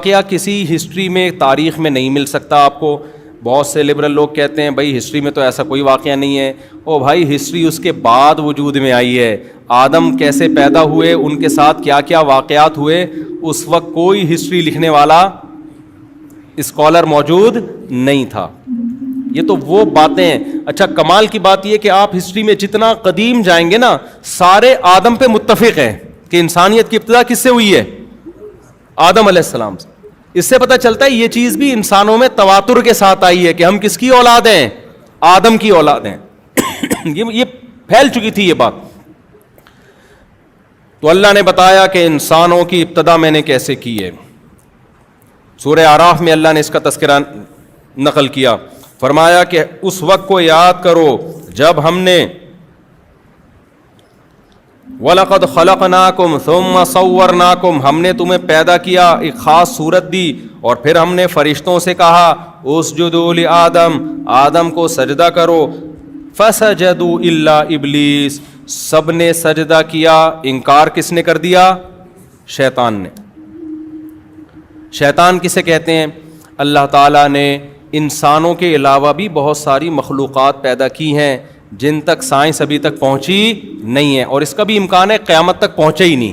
واقعہ کسی ہسٹری میں تاریخ میں نہیں مل سکتا آپ کو. بہت سے لبرل لوگ کہتے ہیں بھائی ہسٹری میں تو ایسا کوئی واقعہ نہیں ہے. او بھائی ہسٹری اس کے بعد وجود میں آئی ہے. آدم کیسے پیدا ہوئے, ان کے ساتھ کیا کیا واقعات ہوئے, اس وقت کوئی ہسٹری لکھنے والا اسکالر موجود نہیں تھا. یہ تو وہ باتیں ہیں. اچھا کمال کی بات یہ کہ آپ ہسٹری میں جتنا قدیم جائیں گے نا, سارے آدم پہ متفق ہیں کہ انسانیت کی ابتدا کس سے ہوئی ہے؟ آدم علیہ السلام سے. اس سے پتہ چلتا ہے یہ چیز بھی انسانوں میں تواتر کے ساتھ آئی ہے کہ ہم کس کی اولاد ہیں؟ آدم کی اولاد ہیں. یہ پھیل چکی تھی یہ بات. تو اللہ نے بتایا کہ انسانوں کی ابتدا میں نے کیسے کی ہے. سورہ اعراف میں اللہ نے اس کا تذکرہ نقل کیا, فرمایا کہ اس وقت کو یاد کرو جب ہم نے وَلَقَدْ خَلَقْنَاكُمْ ثُمَّ صَوَّرْنَاكُمْ, ہم نے تمہیں پیدا کیا, ایک خاص صورت دی, اور پھر ہم نے فرشتوں سے کہا اسجدوا لآدم, آدم کو سجدہ کرو. فَسَجَدُوا إِلَّا إِبْلِيسَ, سب نے سجدہ کیا, انکار کس نے کر دیا؟ شیطان نے. شیطان کسے کہتے ہیں؟ اللہ تعالیٰ نے انسانوں کے علاوہ بھی بہت ساری مخلوقات پیدا کی ہیں جن تک سائنس ابھی تک پہنچی نہیں ہے, اور اس کا بھی امکان ہے قیامت تک پہنچے ہی نہیں,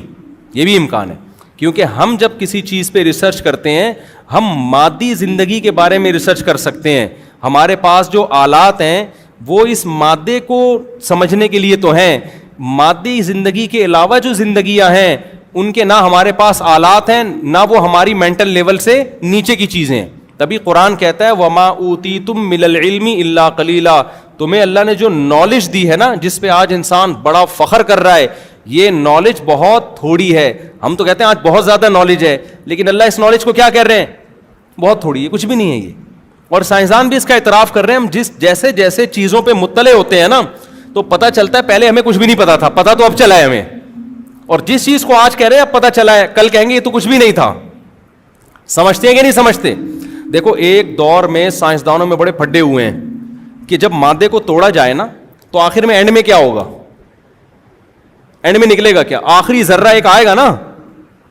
یہ بھی امکان ہے. کیونکہ ہم جب کسی چیز پہ ریسرچ کرتے ہیں, ہم مادی زندگی کے بارے میں ریسرچ کر سکتے ہیں. ہمارے پاس جو آلات ہیں وہ اس مادے کو سمجھنے کے لیے تو ہیں. مادی زندگی کے علاوہ جو زندگیاں ہیں ان کے نہ ہمارے پاس آلات ہیں, نہ وہ ہماری مینٹل لیول سے نیچے کی چیزیں ہیں. تبھی قرآن کہتا ہے وَمَا أُوتِيتُم مِّنَ الْعِلْمِ إِلَّا قَلِيلًا, تمہیں اللہ نے جو نالج دی ہے نا, جس پہ آج انسان بڑا فخر کر رہا ہے, یہ نالج بہت تھوڑی ہے. ہم تو کہتے ہیں آج بہت زیادہ نالج ہے, لیکن اللہ اس نالج کو کیا کر رہے ہیں؟ بہت تھوڑی ہے, کچھ بھی نہیں ہے یہ. اور سائنسدان بھی اس کا اعتراف کر رہے ہیں. ہم جیسے جیسے چیزوں پہ مطلع ہوتے ہیں نا, تو پتہ چلتا ہے پہلے ہمیں کچھ بھی نہیں پتا تھا, پتہ تو اب چلا ہے ہمیں. اور جس چیز کو آج کہہ رہے ہیں اب پتہ چلا ہے, کل کہیں گے یہ تو کچھ بھی نہیں تھا. سمجھتے ہیں کہ نہیں سمجھتے؟ دیکھو ایک دور میں سائنسدانوں میں بڑے پھڈے ہوئے ہیں کہ جب مادے کو توڑا جائے نا, تو آخر میں اینڈ میں کیا ہوگا؟ اینڈ میں نکلے گا کیا؟ آخری ذرہ ایک آئے گا نا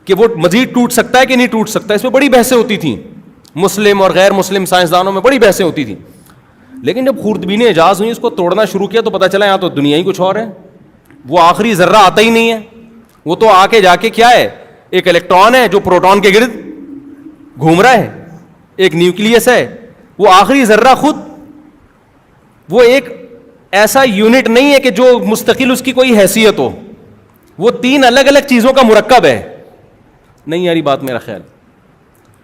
کہ وہ مزید ٹوٹ سکتا ہے کہ نہیں ٹوٹ سکتا. اس میں بڑی بحثیں ہوتی تھیں, مسلم اور غیر مسلم سائنسدانوں میں بڑی بحثیں ہوتی تھیں. لیکن جب خوردبین ایجاز ہوئی, اس کو توڑنا شروع کیا, تو پتہ چلا یہاں تو دنیا ہی کچھ اور ہے. وہ آخری ذرہ آتا ہی نہیں ہے, وہ تو آ کے جا کے کیا ہے؟ ایک الیکٹران ہے جو پروٹون کے گرد گھوم رہا ہے, ایک نیوکلیس ہے. وہ آخری ذرہ خود وہ ایک ایسا یونٹ نہیں ہے کہ جو مستقل اس کی کوئی حیثیت ہو, وہ تین الگ الگ چیزوں کا مرکب ہے. نہیں یاری بات میرا خیال,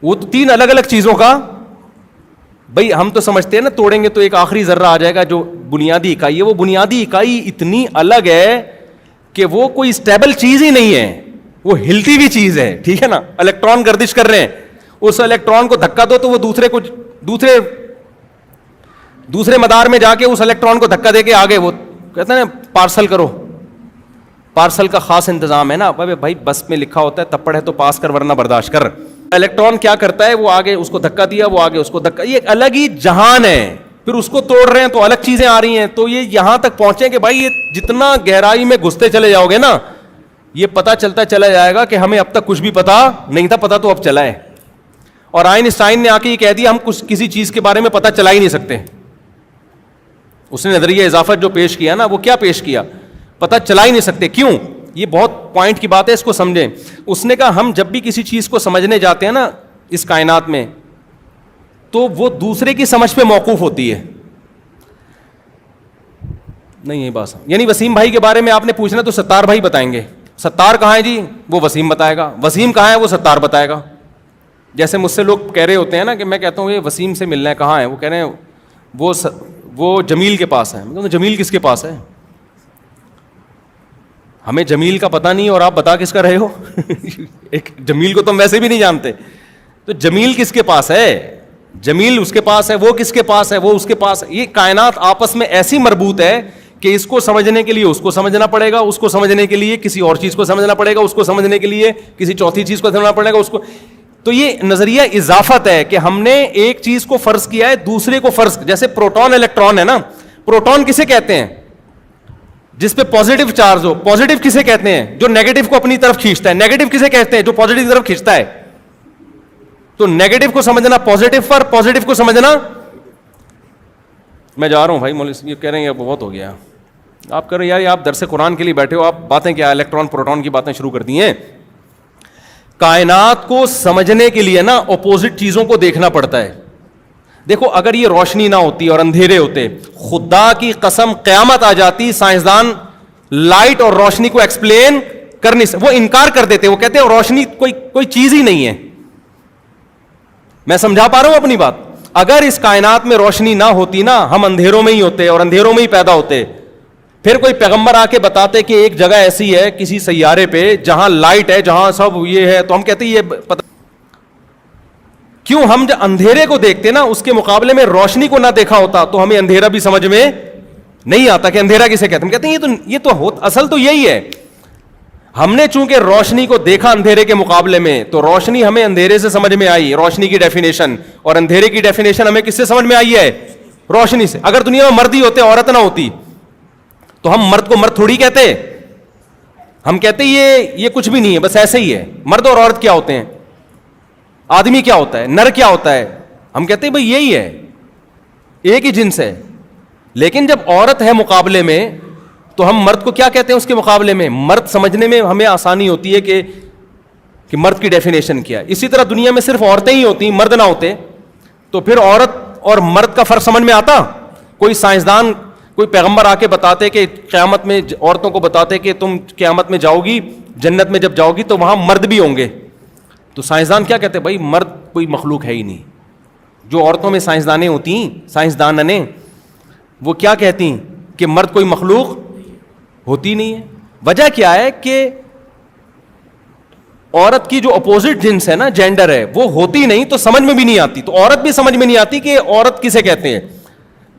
وہ تو تین الگ الگ چیزوں کا. بھائی ہم تو سمجھتے ہیں نا توڑیں گے تو ایک آخری ذرہ آ جائے گا جو بنیادی اکائی ہے. وہ بنیادی اکائی اتنی الگ ہے کہ وہ کوئی اسٹیبل چیز ہی نہیں ہے, وہ ہلتی ہوئی چیز ہے. ٹھیک ہے نا, الیکٹران گردش کر رہے ہیں, اس الیکٹران کو دھکا دو تو وہ دوسرے مدار میں جا کے اس الیکٹران کو دھکا دے کے آگے, وہ کہتے ہیں پارسل کرو. پارسل کا خاص انتظام ہے نا بھائی, بس میں لکھا ہوتا ہے تپڑ ہے تو پاس کر ورنہ برداشت کر. الیکٹران کیا کرتا ہے, وہ آگے اس کو دھکا دیا, وہ آگے اس کو دھکا, یہ ایک الگ ہی جہان ہے. پھر اس کو توڑ رہے ہیں تو الگ چیزیں آ رہی ہیں. تو یہ یہاں تک پہنچے کہ بھائی یہ جتنا گہرائی میں گھستے چلے جاؤ گے نا, یہ پتا چلتا چلا جائے گا کہ ہمیں اب تک کچھ بھی پتا نہیں تھا, پتا تو اب چلا ہے. اور آئنسٹائن نے آ کے یہ کہہ دیا ہم کسی چیز کے بارے میں پتا چلا ہی نہیں سکتے. اس نے نظریہ اضافت جو پیش کیا نا, وہ کیا پیش کیا؟ پتا چلا ہی نہیں سکتے. کیوں؟ یہ بہت پوائنٹ کی بات ہے, اس کو سمجھیں. اس نے کہا ہم جب بھی کسی چیز کو سمجھنے جاتے ہیں نا اس کائنات میں, تو وہ دوسرے کی سمجھ پہ موقوف ہوتی ہے. نہیں یہ بات, یعنی وسیم بھائی کے بارے میں آپ نے پوچھنا تو ستار بھائی بتائیں گے. ستار کہاں ہے جی؟ وہ وسیم بتائے گا. وسیم کہاں ہے؟ وہ ستار بتائے گا. جیسے مجھ سے لوگ کہہ رہے ہوتے ہیں نا کہ میں کہتا ہوں یہ وسیم سے ملنا ہے, کہاں ہے؟ وہ کہہ رہے ہیں وہ جمیل کے پاس ہے. میں کہتا ہوں جمیل کس کے پاس ہے؟ ہمیں جمیل کا پتہ نہیں اور آپ بتا کس کا رہے ہو؟ ایک جمیل کو تو ہم ویسے بھی نہیں جانتے. تو جمیل کس کے پاس ہے؟ جمیل اس کے پاس ہے. وہ کس کے پاس ہے؟ وہ اس کے پاس ہے. یہ کائنات آپس میں ایسی مربوط ہے کہ اس کو سمجھنے کے لیے اس کو سمجھنا پڑے گا, اس کو سمجھنے کے لیے کسی اور چیز کو سمجھنا پڑے گا, اس کو سمجھنے کے لیے کسی چوتھی چیز کو سمجھنا پڑے گا, اس کو. تو یہ نظریہ اضافت ہے کہ ہم نے ایک چیز کو فرض کیا ہے دوسرے کو فرض. جیسے پروٹون الیکٹران ہے نا, پروٹون کسے کہتے ہیں؟ جس پہ پازیٹیو چارج ہو. پازیٹیو کسے کہتے ہیں؟ جو نیگیٹو کو اپنی طرف کھینچتا ہے. نیگیٹو کسے کہتے ہیں؟ جو پازیٹیو کی طرف کھینچتا ہے. تو نیگیٹو کو سمجھنا پازیٹو پر, پازیٹو کو سمجھنا. میں جا رہا ہوں بھائی, مولوی یہ کہہ رہے ہیں بہت ہو گیا, آپ کر رہے یار, آپ درس قرآن کے لیے بیٹھے ہو, آپ باتیں کیا الیکٹران پروٹون کی باتیں شروع کر دی ہیں. کائنات کو سمجھنے کے لیے نا اپوزٹ چیزوں کو دیکھنا پڑتا ہے. دیکھو اگر یہ روشنی نہ ہوتی اور اندھیرے ہوتے, خدا کی قسم قیامت آ جاتی, سائنسدان لائٹ اور روشنی کو ایکسپلین کر نہیں سکتے, وہ انکار کر دیتے, وہ کہتے ہیں روشنی کوئی چیز ہی نہیں ہے. میں سمجھا پا رہا ہوں اپنی بات. اگر اس کائنات میں روشنی نہ ہوتی نا, ہم اندھیروں میں ہی ہوتے اور اندھیروں میں ہی پیدا ہوتے. پھر کوئی پیغمبر آ کے بتاتے کہ ایک جگہ ایسی ہے کسی سیارے پہ جہاں لائٹ ہے, جہاں سب یہ ہے, تو ہم کہتے یہ پتہ کیوں. ہم جب اندھیرے کو دیکھتے نا, اس کے مقابلے میں روشنی کو نہ دیکھا ہوتا تو ہمیں اندھیرا بھی سمجھ میں نہیں آتا کہ اندھیرا کسے کہتے ہیں. ہم کہتے ہیں یہ تو اصل تو یہی ہے. ہم نے چونکہ روشنی کو دیکھا اندھیرے کے مقابلے میں, تو روشنی ہمیں اندھیرے سے سمجھ میں آئی, روشنی کی ڈیفینیشن, اور اندھیرے کی ڈیفینیشن ہمیں کس سے سمجھ میں آئی ہے, روشنی سے. اگر دنیا میں مرد ہی ہوتے, عورت نہ ہوتی, تو ہم مرد کو مرد تھوڑی کہتے. ہم کہتے یہ کچھ بھی نہیں ہے, بس ایسے ہی ہے. مرد اور عورت کیا ہوتے ہیں, آدمی کیا ہوتا ہے, نر کیا ہوتا ہے, ہم کہتے ہیں بھائی یہی ہے, ایک ہی جنس ہے. لیکن جب عورت ہے مقابلے میں, تو ہم مرد کو کیا کہتے ہیں اس کے مقابلے میں. مرد سمجھنے میں ہمیں آسانی ہوتی ہے کہ مرد کی ڈیفینیشن کیا ہے. اسی طرح دنیا میں صرف عورتیں ہی ہوتی, مرد نہ ہوتے, تو پھر عورت اور مرد کا فرق سمجھ میں آتا. کوئی سائنسدان, کوئی پیغمبر آ کے بتاتے کہ قیامت میں, عورتوں کو بتاتے کہ تم قیامت میں جاؤ گی, جنت میں جب جاؤ گی تو وہاں مرد بھی ہوں گے, تو سائنسدان کیا کہتے ہیں, بھائی مرد کوئی مخلوق ہے ہی نہیں. جو عورتوں میں سائنسدانیں ہوتی ہیں, سائنسدانیں, وہ کیا کہتی ہیں کہ مرد کوئی مخلوق ہوتی نہیں ہے. وجہ کیا ہے کہ عورت کی جو اپوزٹ جنس ہے نا, جینڈر ہے, وہ ہوتی نہیں, تو سمجھ میں بھی نہیں آتی. تو عورت بھی سمجھ میں نہیں آتی کہ عورت کسے کہتے ہیں.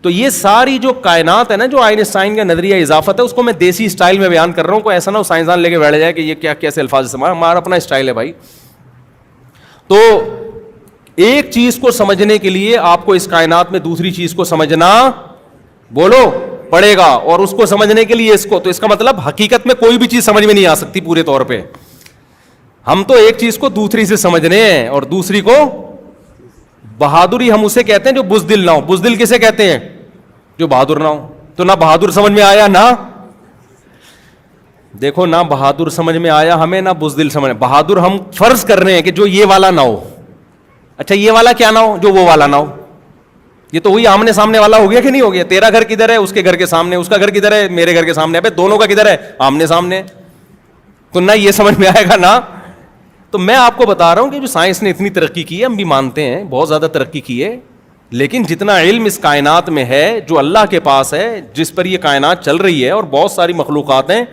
تو یہ ساری جو کائنات ہے نا, جو آئنسٹائن کا نظریہ اضافت ہے, اس کو میں دیسی اسٹائل میں بیان کر رہا ہوں. کوئی ایسا نہ ہو سائنسدان لے کے بیٹھ جائے کہ یہ کیا کیسے الفاظ استعمال, ہمارا اپنا اسٹائل ہے بھائی. تو ایک چیز کو سمجھنے کے لیے آپ کو اس کائنات میں دوسری چیز کو سمجھنا بولو پڑے گا, اور اس کو سمجھنے کے لیے اس کو, تو اس کا مطلب حقیقت میں کوئی بھی چیز سمجھ میں نہیں آ سکتی پورے طور پہ. ہم تو ایک چیز کو دوسری سے سمجھنے ہیں, اور دوسری کو بہادری ہم اسے کہتے ہیں جو بزدل نہ ہو. بزدل کسے کہتے ہیں, جو بہادر نہ ہو. تو نہ بہادر سمجھ میں آیا, نہ دیکھو نہ بہادر سمجھ میں آیا ہمیں, نہ بزدل سمجھ. بہادر ہم فرض کر رہے ہیں کہ جو یہ والا نہ ہو. اچھا یہ والا کیا نہ ہو, جو وہ والا نہ ہو. یہ تو وہی آمنے سامنے والا ہو گیا کہ نہیں ہو گیا. تیرا گھر کدھر ہے, اس کے گھر کے سامنے, اس کا گھر کدھر ہے, میرے گھر کے سامنے. ابے دونوں کا کدھر ہے, آمنے سامنے. تو نہ یہ سمجھ میں آئے گا نہ. تو میں آپ کو بتا رہا ہوں کہ جو سائنس نے اتنی ترقی کی ہے, ہم بھی مانتے ہیں بہت زیادہ ترقی کی ہے, لیکن جتنا علم اس کائنات میں ہے, جو اللہ کے پاس ہے, جس پر یہ کائنات چل رہی ہے, اور بہت ساری مخلوقات ہیں,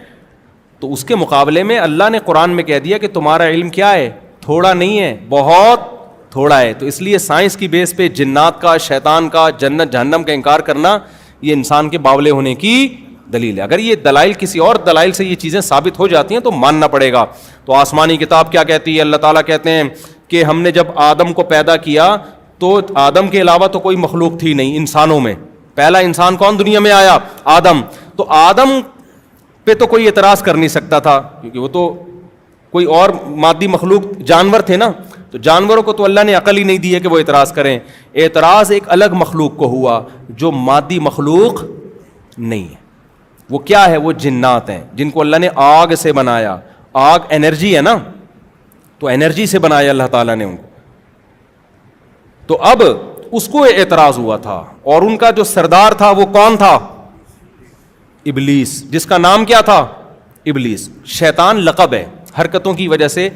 تو اس کے مقابلے میں اللہ نے قرآن میں کہہ دیا کہ تمہارا علم کیا ہے, تھوڑا نہیں ہے, بہت تھوڑا ہے. تو اس لیے سائنس کی بیس پہ جنات کا, شیطان کا, جنت جہنم کا انکار کرنا, یہ انسان کے باولے ہونے کی دلیل ہے. اگر یہ دلائل کسی اور دلائل سے یہ چیزیں ثابت ہو جاتی ہیں تو ماننا پڑے گا. تو آسمانی کتاب کیا کہتی ہے, اللہ تعالیٰ کہتے ہیں کہ ہم نے جب آدم کو پیدا کیا تو آدم کے علاوہ تو کوئی مخلوق تھی نہیں انسانوں میں. پہلا انسان کون دنیا میں آیا, آدم. تو آدم پہ تو کوئی اعتراض کر نہیں سکتا تھا, کیونکہ وہ تو کوئی اور مادی مخلوق, جانور تھے نا, تو جانوروں کو تو اللہ نے عقل ہی نہیں دی ہے کہ وہ اعتراض کریں. اعتراض ایک الگ مخلوق کو ہوا جو مادی مخلوق نہیں ہے. وہ کیا ہے, وہ جنات ہیں, جن کو اللہ نے آگ سے بنایا. آگ انرجی ہے نا, تو انرجی سے بنایا اللہ تعالیٰ نے ان کو. تو اب اس کو اعتراض ہوا تھا, اور ان کا جو سردار تھا وہ کون تھا, ابلیس, جس کا نام کیا تھا, ابلیس. شیطان لقب ہے, حرکتوں کی وجہ سے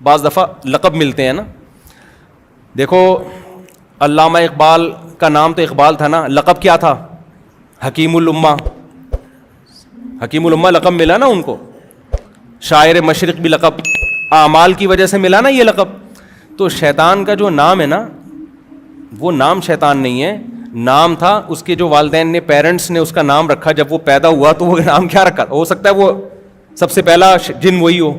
بعض دفعہ لقب ملتے ہیں نا. دیکھو علامہ اقبال کا نام تو اقبال تھا نا, لقب کیا تھا, حکیم الامہ. حکیم الامہ لقب ملا نا ان کو. شاعر مشرق بھی لقب, اعمال کی وجہ سے ملا نا یہ لقب. تو شیطان کا جو نام ہے نا, وہ نام شیطان نہیں ہے, نام تھا اس کے جو والدین نے, پیرنٹس نے اس کا نام رکھا. جب وہ پیدا ہوا تو وہ نام کیا رکھا, ہو سکتا ہے وہ سب سے پہلا جن وہی ہو.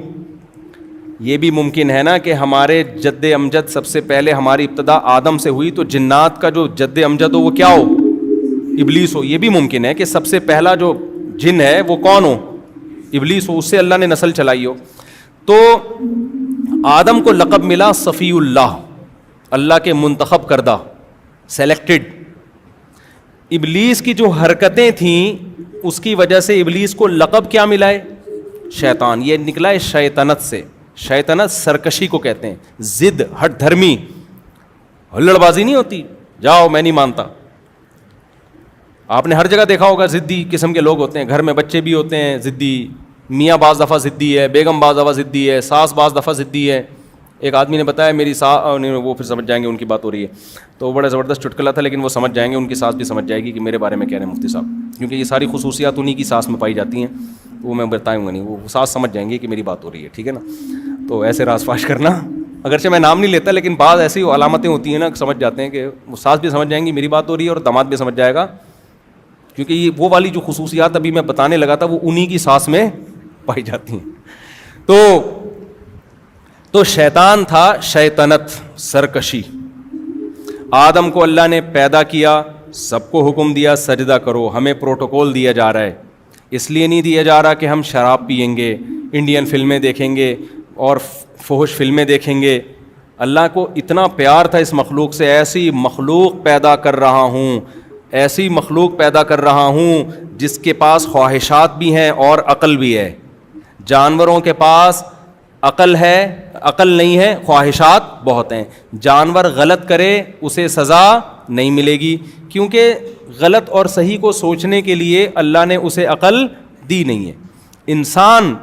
یہ بھی ممکن ہے نا کہ ہمارے جد امجد سب سے پہلے ہماری ابتدا آدم سے ہوئی, تو جنات کا جو جد امجد ہو وہ کیا ہو, ابلیس ہو. یہ بھی ممکن ہے کہ سب سے پہلا جو جن ہے وہ کون ہو, ابلیس ہو, اس سے اللہ نے نسل چلائی ہو. تو آدم کو لقب ملا صفی اللہ, اللہ کے منتخب کردہ، سلیکٹڈ. ابلیس کی جو حرکتیں تھیں اس کی وجہ سے ابلیس کو لقب کیا ملا ہے؟ شیطان. یہ نکلا ہے شیطنت سے. شیطنت سرکشی کو کہتے ہیں، ضد، ہٹ دھرمی، ہلڑ بازی نہیں ہوتی، جاؤ میں نہیں مانتا. آپ نے ہر جگہ دیکھا ہوگا ضدی قسم کے لوگ ہوتے ہیں، گھر میں بچے بھی ہوتے ہیں ضدی، میاں بعض دفعہ ضدی ہے، بیگم بعض دفعہ ضدی ہے، ساس بعض دفعہ ضدی ہے. ایک آدمی نے بتایا میری وہ پھر سمجھ جائیں گے ان کی بات ہو رہی ہے، تو وہ بڑا زبردست چٹکلا تھا، لیکن وہ سمجھ جائیں گے، ان کی ساس بھی سمجھ جائے گی کہ میرے بارے میں کہہ رہے ہیں مفتی صاحب، کیونکہ یہ ساری خصوصیات انہی کی ساس میں پائی جاتی ہیں. وہ میں بتاؤں گا نہیں، وہ ساس سمجھ جائیں گے کہ میری بات ہو رہی ہے، ٹھیک ہے نا. تو ایسے راز فاش کرنا، اگرچہ میں نام نہیں لیتا، لیکن بعض ایسی علامتیں ہوتی ہیں نا، سمجھ جاتے ہیں کہ وہ ساس بھی سمجھ جائیں گی میری بات ہو رہی ہے، اور داماد بھی سمجھ جائے گا، کیونکہ یہ وہ والی جو خصوصیات ابھی میں بتانے لگا تھا وہ انہی کی ساس میں پائی جاتی ہیں. تو شیطان تھا شیطنت، سرکشی. آدم کو اللہ نے پیدا کیا، سب کو حکم دیا سجدہ کرو. ہمیں پروٹوکول دیا جا رہا ہے، اس لیے نہیں دیا جا رہا کہ ہم شراب پئیں گے، انڈین فلمیں دیکھیں گے اور فحش فلمیں دیکھیں گے. اللہ کو اتنا پیار تھا اس مخلوق سے، ایسی مخلوق پیدا کر رہا ہوں، ایسی مخلوق پیدا کر رہا ہوں جس کے پاس خواہشات بھی ہیں اور عقل بھی ہے. جانوروں کے پاس عقل ہے، عقل نہیں ہے، خواہشات بہت ہیں. جانور غلط کرے اسے سزا نہیں ملے گی، کیونکہ غلط اور صحیح کو سوچنے کے لیے اللہ نے اسے عقل دی نہیں ہے. انسان،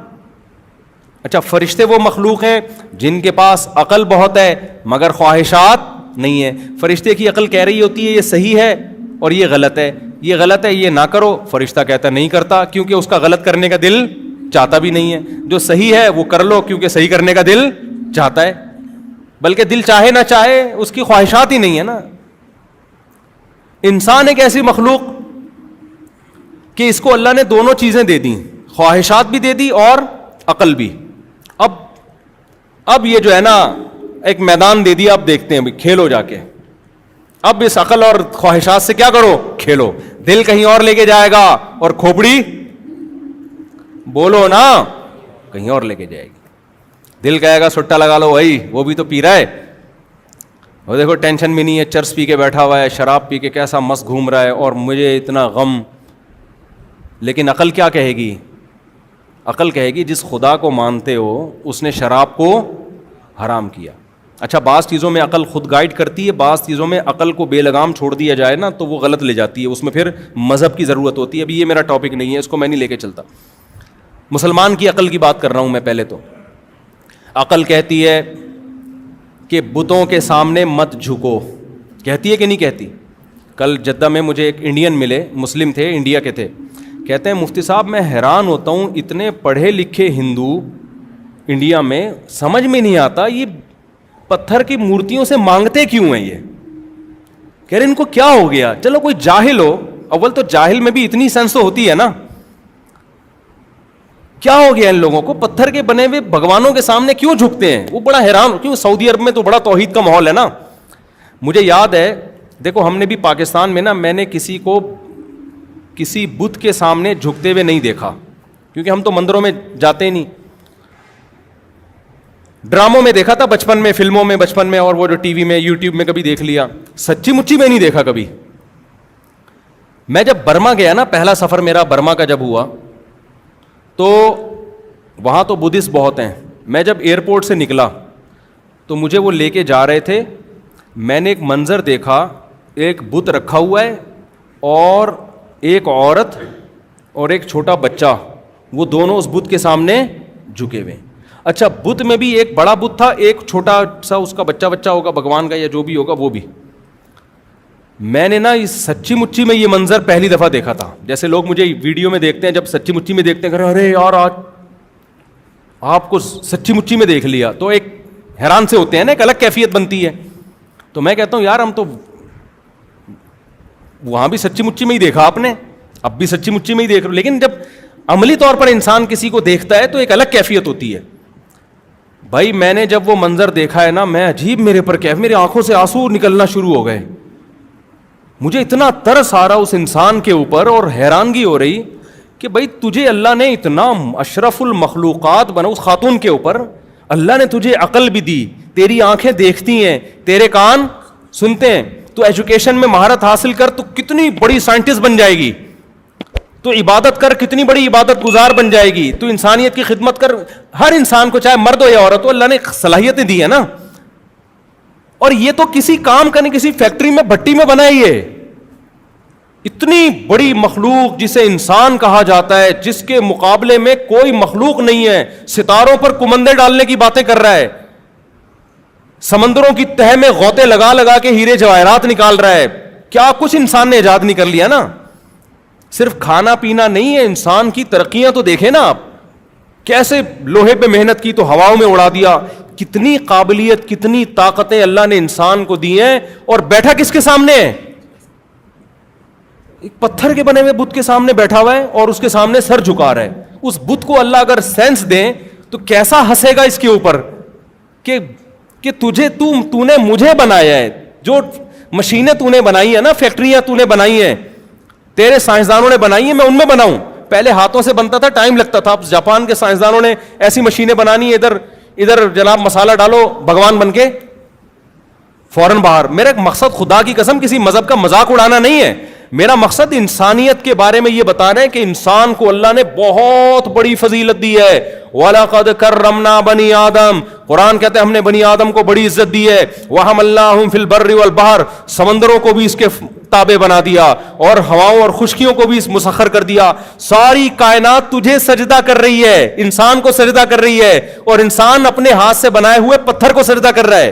اچھا فرشتے وہ مخلوق ہیں جن کے پاس عقل بہت ہے مگر خواہشات نہیں ہے. فرشتے کی عقل کہہ رہی ہوتی ہے یہ صحیح ہے اور یہ غلط ہے، یہ غلط ہے یہ نہ کرو، فرشتہ کہتا نہیں کرتا، کیونکہ اس کا غلط کرنے کا دل چاہتا بھی نہیں ہے. جو صحیح ہے وہ کر لو کیونکہ صحیح کرنے کا دل چاہتا ہے، بلکہ دل چاہے نہ چاہے اس کی خواہشات ہی نہیں ہے نا. انسان ایک ایسی مخلوق کہ اس کو اللہ نے دونوں چیزیں دے دی، خواہشات بھی دے دی اور عقل بھی. اب یہ جو ہے نا ایک میدان دے دیا، اب دیکھتے ہیں کھیلو جا کے. اب اس عقل اور خواہشات سے کیا کرو؟ کھیلو. دل کہیں اور لے کے جائے گا اور کھوپڑی بولو نا کہیں اور لے کے جائے گی. دل کہے گا سٹا لگا لو بھائی، وہ بھی تو پی رہا ہے، وہ دیکھو ٹینشن بھی نہیں ہے، چرس پی کے بیٹھا ہوا ہے، شراب پی کے کیسا مست گھوم رہا ہے اور مجھے اتنا غم. لیکن عقل کیا کہے گی؟ عقل کہے گی جس خدا کو مانتے ہو اس نے شراب کو حرام کیا. اچھا بعض چیزوں میں عقل خود گائیڈ کرتی ہے، بعض چیزوں میں عقل کو بے لگام چھوڑ دیا جائے نا تو وہ غلط لے جاتی ہے، اس میں پھر مذہب کی ضرورت ہوتی ہے. ابھی یہ میرا ٹاپک نہیں ہے، اس کو میں نہیں لے کے چلتا. مسلمان کی عقل کی بات کر رہا ہوں میں. پہلے تو عقل کہتی ہے کہ بتوں کے سامنے مت جھکو، کہتی ہے کہ نہیں کہتی؟ کل جدہ میں مجھے ایک انڈین ملے، مسلم تھے، انڈیا کے تھے. کہتے ہیں مفتی صاحب میں حیران ہوتا ہوں، اتنے پڑھے لکھے ہندو انڈیا میں سمجھ میں نہیں آتا یہ پتھر کی مورتیوں سے مانگتے کیوں ہیں. یہ کہہ رہے ان کو کیا ہو گیا؟ چلو کوئی جاہل ہو، اول تو جاہل میں بھی اتنی سینس تو ہوتی ہے نا، کیا ہو گیا ان لوگوں کو پتھر کے بنے ہوئے بھگوانوں کے سامنے کیوں جھکتے ہیں؟ وہ بڑا حیران، کیوں سعودی عرب میں تو بڑا توحید کا ماحول ہے نا. مجھے یاد ہے، دیکھو ہم نے بھی پاکستان میں نا، میں نے کسی کو کسی بت کے سامنے جھکتے ہوئے نہیں دیکھا، کیونکہ ہم تو مندروں میں جاتے ہی نہیں. ڈراموں میں دیکھا تھا بچپن میں، فلموں میں بچپن میں، اور وہ جو ٹی وی میں یوٹیوب میں کبھی دیکھ لیا. سچی مچی میں نہیں دیکھا کبھی. میں جب برما گیا نا، پہلا سفر میرا برما کا جب ہوا تو وہاں تو بدھسٹ بہت ہیں. میں جب ایئرپورٹ سے نکلا تو مجھے وہ لے کے جا رہے تھے، میں نے ایک منظر دیکھا، ایک بت رکھا ہوا ہے اور ایک عورت اور ایک چھوٹا بچہ، وہ دونوں اس بت کے سامنے جھکے ہوئے. اچھا بت میں بھی ایک بڑا بت تھا، ایک چھوٹا سا اس کا بچہ ہوگا بھگوان کا یا جو بھی ہوگا وہ بھی. میں نے نا اس سچی مچی میں یہ منظر پہلی دفعہ دیکھا تھا. جیسے لوگ مجھے ویڈیو میں دیکھتے ہیں، جب سچی مچی میں دیکھتے ہیں کہ ارے یار آج آپ کو سچی مچی میں دیکھ لیا تو ایک حیران سے ہوتے ہیں نا، ایک الگ کیفیت بنتی ہے. تو میں کہتا ہوں یار ہم تو وہاں بھی سچی مچی میں ہی دیکھا آپ نے، اب بھی سچی مچی میں ہی دیکھ رہے، لیکن جب عملی طور پر انسان کسی کو دیکھتا ہے تو ایک الگ کیفیت ہوتی ہے. بھائی میں نے جب وہ منظر دیکھا ہے نا، میں عجیب، میرے پر کیف، میری آنکھوں سے آنسو نکلنا شروع ہو گئے. مجھے اتنا ترس آ رہا اس انسان کے اوپر اور حیرانگی ہو رہی کہ بھائی تجھے اللہ نے اتنا اشرف المخلوقات بنا، اس خاتون کے اوپر اللہ نے تجھے عقل بھی دی، تیری آنکھیں دیکھتی ہیں, تیرے کان سنتے ہیں. تو ایجوکیشن میں مہارت حاصل کر تو کتنی بڑی سائنٹسٹ بن جائے گی, تو عبادت کر کتنی بڑی عبادت گزار بن جائے گی, تو انسانیت کی خدمت کر. ہر انسان کو چاہے مرد ہو یا عورت ہو اللہ نے صلاحیتیں دی ہیں نا. اور یہ تو کسی کام کا نہیں, کسی فیکٹری میں بھٹی میں بنائی ہے. اتنی بڑی مخلوق جسے انسان کہا جاتا ہے, جس کے مقابلے میں کوئی مخلوق نہیں ہے, ستاروں پر کمندے ڈالنے کی باتیں کر رہا ہے, سمندروں کی تہ میں غوطے لگا لگا کے ہیرے جواہرات نکال رہا ہے. کیا کچھ انسان نے ایجاد نہیں کر لیا نا. صرف کھانا پینا نہیں ہے, انسان کی ترقیاں تو دیکھیں نا آپ, کیسے لوہے پہ محنت کی تو ہواؤں میں اڑا دیا. کتنی قابلیت, کتنی طاقتیں اللہ نے انسان کو دی ہیں, اور بیٹھا کس کے سامنے ہے؟ ایک پتھر کے بنے ہوئے بت کے سامنے بیٹھا ہوا ہے, اور اس کے سامنے سر جھکا رہا ہے. اس بت کو اللہ اگر سینس دیں تو کیسا ہنسے گا اس کے اوپر کہ تو نے مجھے بنایا ہے. جو مشینیں تو نے بنائی ہیں نا, فیکٹریاں تو نے بنائی ہیں, تیرے سائنسدانوں نے بنائی ہیں, میں ان میں بناؤں. پہلے ہاتھوں سے بنتا تھا, ٹائم لگتا تھا. اب جاپان کے سائنسدانوں نے ایسی مشینیں بنانی, ادھر جناب مسالہ ڈالو, بھگوان بن کے فوراً باہر. میرا مقصد خدا کی قسم کسی مذہب کا مذاق اڑانا نہیں ہے, میرا مقصد انسانیت کے بارے میں یہ بتانا ہے کہ انسان کو اللہ نے بہت بڑی فضیلت دی ہے. وَلَقَدْ كَرَّمْنَا بَنِي آدم, قرآن کہتے ہیں ہم نے بنی آدم کو بڑی عزت دی ہے. وَحَمَلْنَاهُمْ فِي الْبَرِّ وَالْبَحْرِ, سمندروں کو بھی اس کے تابع بنا دیا, اور ہواؤں اور خشکیوں کو بھی مسخر کر دیا. ساری کائنات تجھے سجدہ کر رہی ہے, انسان کو سجدہ کر رہی ہے, اور انسان اپنے ہاتھ سے بنائے ہوئے پتھر کو سجدہ کر رہا ہے.